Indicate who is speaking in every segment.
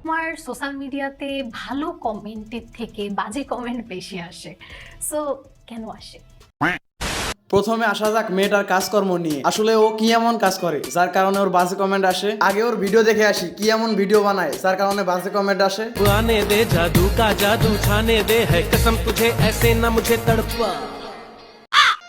Speaker 1: আমার সোশ্যাল মিডিয়াতে ভালো কমেন্টের থেকে বাজে কমেন্ট বেশি আসে, সো কেন আসে?
Speaker 2: প্রথমে আসা যাক মেয়েটার কাজকর্ম নিয়ে। আসলে ও কি এমন কাজ করে যার কারণে ওর বাজে কমেন্ট আসে? আগে ওর ভিডিও দেখে আসি কি এমন ভিডিও বানায় যার কারণে বাজে কমেন্ট আসে।
Speaker 3: आने दे जादू का जादू छाने दे है कसम तुझे ऐसे ना मुझे तड़पा।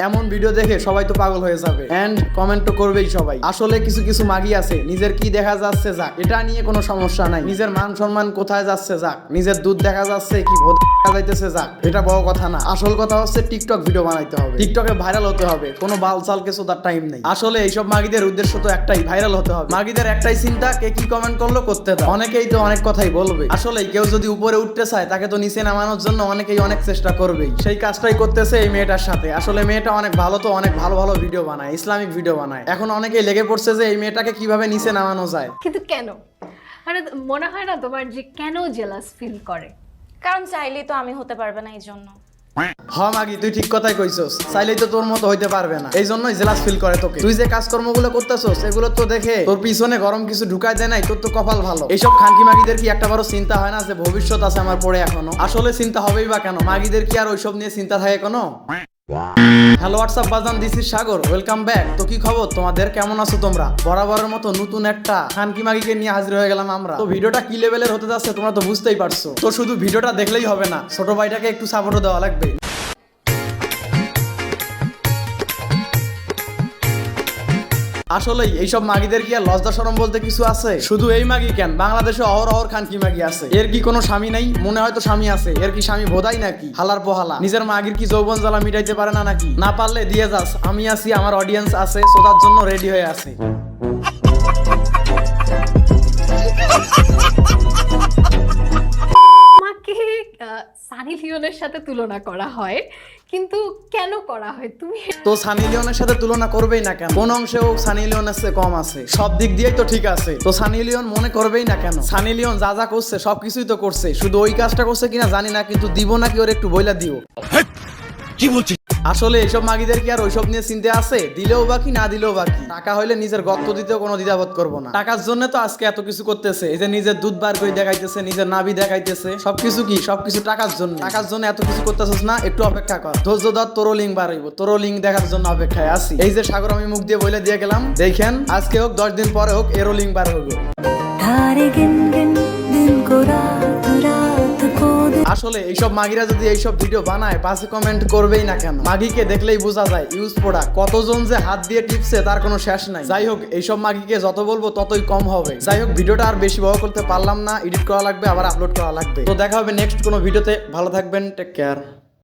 Speaker 2: এমন ভিডিও দেখে সবাই তো পাগল হয়ে যাবে এন্ড কমেন্ট তো করবেই সবাই। আসলে কিছু কিছু মাগি আছে নিজের কি দেখা যাচ্ছে যাক, এটা নিয়ে কোনো সমস্যা নাই। নিজের মান সম্মান কোথায় যাচ্ছে যাক, নিজের দুধ দেখা যাচ্ছে কি ভোট দেখা যাইতেছে যাক, এটা বড় কথা না। আসল কথা হচ্ছে টিকটক ভিডিও বানাইতে হবে, টিকটকে ভাইরাল হতে হবে। কোনো বালচাল কিছু তার টাইম নেই। আসলে এইসব মাগিদের উদ্দেশ্য তো একটাই, ভাইরাল হতে হবে। মাগিদের একটাই চিন্তা, কে কি কমেন্ট করলো করতে দাও। অনেকেই তো অনেক কথাই বলবে। আসলে কেউ যদি উপরে উঠতে চায় তাকে তো নিচে নামানোর জন্য অনেকেই অনেক চেষ্টা করবেই। সেই কাজটাই করতেছে এই মেয়েটার সাথে। আসলে মেয়েটা অনেক ভালো, তো অনেক ভালো ভালো ভিডিও বানায়, ইসলামিক ভিডিও বানায়। এখন অনেকেই লেগে পড়ছে যে এই মেয়েটাকে কিভাবে নিচে নামানো যায়।
Speaker 1: কিন্তু কেন? মানে মনে হয় না তোমার যে কেন জেলাস ফিল করে?
Speaker 4: কারণ চাইলেই তো আমি হতে পারবে না, এই জন্য।
Speaker 2: মাগি তুই ঠিক কথাই কইছস, চাইলেই তো তোর মতো হইতে পারবে না, এই জন্যই জেলাস ফিল করে তোকে। তুই যে কাজকর্মগুলো করতেছস সেগুলো তো দেখে তোর পিছনে গরম কিছু ঢুকাই দেয় নাই, তোর তো কপাল ভালো। এইসব খানকি মাগিদের কি একটাবারও চিন্তা হয় না যে ভবিষ্যৎ আছে আমার পড়ে এখনো? আসলে চিন্তা হবেই বা কেন? মাগিদের কি আর ওইসব নিয়ে চিন্তা থাকে কোনো? হ্যালো হোয়াটসঅ্যাপ বাজান, this is Sagar, welcome back. তো কি খবর তোমাদের, কেমন আছো তোমরা? বরাবরের মতো নতুন একটা খানকি মাগিকে নিয়ে হাজির হয়ে গেলাম আমরা। তো ভিডিওটা কি লেভেলের হতে যাচ্ছে তোমরা তো বুঝতেই পারছো। তো শুধু ভিডিওটা দেখলেই হবে না, ছোট ভাইটাকে একটু সাপোর্টও দেওয়া লাগবে। আসলেই এইসব মাগিদের কি আর লজ্জা শরম বলতে কিছু আছে? শুধু এই মাগি কেন, বাংলাদেশে অহরহ খানকি মাগি আছে। এর কি কোনো স্বামী নাই? মনে হয় তো স্বামী আছে। এর কি স্বামী ভোদাই নাকি? হালার পোহালা নিজের মাগির কি যৌবন জ্বালা মিটাইতে পারে না নাকি? না পারলে দিয়ে যাস, আমি আছি, আমার অডিয়েন্স আছে, সোদার জন্য রেডি হয়ে আছে।
Speaker 1: আমাকে সানি লিওনের সাথে তুলনা করা হয়, কিন্তু কেন করা হয়? তুমি
Speaker 2: তো সানি লিওনের সাথে তুলনা করবেই না কেন? কোন অংশে ও সানি লিওনের চেয়ে কম আছে? সব দিক দিয়েই তো ঠিক আছে, তো সানি লিওন মনে করবেই না কেন? সানি লিওন যা যা করছে সবকিছুই তো করছে, শুধু ওই কাজটা করছে কিনা জানি না, কিন্তু দিব নাকি ওর একটু বইলা দিও।
Speaker 3: কি বলছিস?
Speaker 2: আসলে এইসব মাগিদের কি আর ওইসব নিয়ে চিন্তা আছে? দিলেও বাকি না দিলেও বাকি, টাকা হইলে নিজের গর্ত দিতেও কোনো দ্বিধাবোধ করবো না। টাকার জন্য তো আজকে এত কিছু করতেছে, এই যে নিজের দুধ বার করে দেখাইতেছে, নিজের নাভি দেখাইতেছে, সবকিছু কি সবকিছু টাকার জন্য। টাকার জন্য এত কিছু করতেছিস না, একটু অপেক্ষা কর, ধৈর্য ধর, তোরও লিঙ্ক বার হইব, তোরও লিঙ্ক দেখার জন্য অপেক্ষায় আছি। এই যে সাগর আমি মুখ দিয়ে বলে দিয়ে গেলাম, দেখেন আজকে হোক 10 দিন পরে হোক এরও লিঙ্ক বার হইব। আসলে এইসব মাগিরা যদি এইসব ভিডিও বানায় বাজে কমেন্ট করবেই না কেন? মাগিকে দেখলেই বোঝা যায় ইউজ প্রোডাক্ট, কতজন যে হাত দিয়ে টিপছে তার কোনো শেষ নাই। যাই হোক, এইসব মাগিকে যত বলবো ততই কম হবে। যাই হোক, ভিডিওটা আর বেশি বড় করতে পারলাম না, এডিট করা লাগবে, আবার আপলোড করা লাগবে। তো দেখা হবে নেক্সট কোনো ভিডিওতে, ভালো থাকবেন, টেক কেয়ার।